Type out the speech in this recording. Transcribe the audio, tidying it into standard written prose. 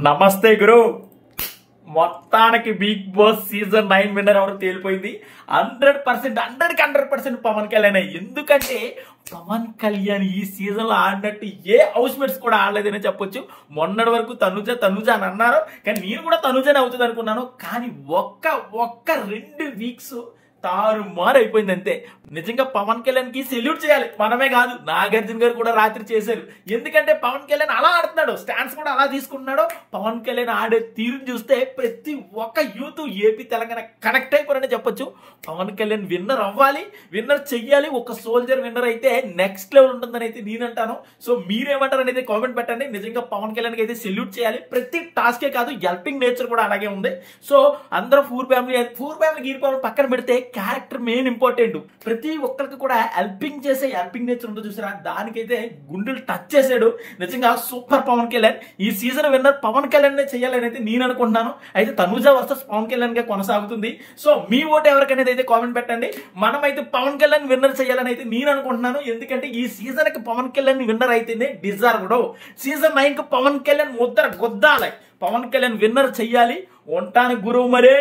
నమస్తే గురు. మొత్తానికి big boss season 9 winner ఎవరు తేలిపోయింది. 100% 100% పవన్ కళ్యాణ్. ఎందుకంటే పవన్ కళ్యాణ్ ఈ సీజన్ లో ఆడినట్టు ఏ హౌస్ మేట్స్ కూడా ఆడలేదని చెప్పొచ్చు. మొన్నటి వరకు తనుజ అని అన్నారు, కానీ నేను కూడా తనుజనే అవుతుంది అనుకున్నాను. కానీ ఒక్క 2 వీక్స్ తారుమారు అయిపోయింది అంతే. నిజంగా పవన్ కళ్యాణ్ కి సెల్యూట్ చేయాలి. మనమే కాదు, నాగార్జున గారు కూడా రాత్రి చేశారు. ఎందుకంటే పవన్ కళ్యాణ్ అలా ఆడుతున్నాడు, స్టాండ్స్ కూడా అలా తీసుకుంటున్నాడు. పవన్ కళ్యాణ్ ఆడే తీరుని చూస్తే ప్రతి ఒక్క యూత్ ఏపీ తెలంగాణ కనెక్ట్ అయిపోరని చెప్పొచ్చు. పవన్ కళ్యాణ్ విన్నర్ అవ్వాలి, విన్నర్ చెయ్యాలి. ఒక సోల్జర్ విన్నర్ అయితే నెక్స్ట్ లెవెల్ ఉంటుందని అయితే నేను అంటాను. సో మీరేమంటారు అనేది కామెంట్ పెట్టండి. నిజంగా పవన్ కళ్యాణ్ కి అయితే సెల్యూట్ చేయాలి. ప్రతి టాస్కే కాదు, హెల్పింగ్ నేచర్ కూడా అలాగే ఉంది. సో అందరూ పూర్ ఫ్యామిలీ గీరిపోవాలి పక్కన పెడితే, క్యారెక్టర్ మెయిన్ ఇంపార్టెంట్. ప్రతి ఒక్కరికి కూడా హెల్పింగ్ చేసే హెల్పింగ్ నేచర్ ఉందో చూసారా, దానికైతే గుండెలు టచ్ చేశాడు. నిజంగా సూపర్ పవన్ కళ్యాణ్. ఈ సీజన్ విన్నర్ పవన్ కళ్యాణ్ చేయాలని అయితే నేను అనుకుంటున్నాను. అయితే తనుజ వర్సెస్ పవన్ కళ్యాణ్ గా కొనసాగుతుంది. సో మీ ఓటు ఎవరికనేది అయితే కామెంట్ పెట్టండి. మనమైతే పవన్ కళ్యాణ్ విన్నర్ చేయాలని అయితే నేను అనుకుంటున్నాను. ఎందుకంటే ఈ సీజన్ కి పవన్ కళ్యాణ్ విన్నర్ అయితేనే డిజర్వ్డ్. సీజన్ 9 కి పవన్ కళ్యాణ్ ముద్ర గుద్దాలి. పవన్ కళ్యాణ్ విన్నర్ చెయ్యాలి. ఉంటాను గురువు మరే.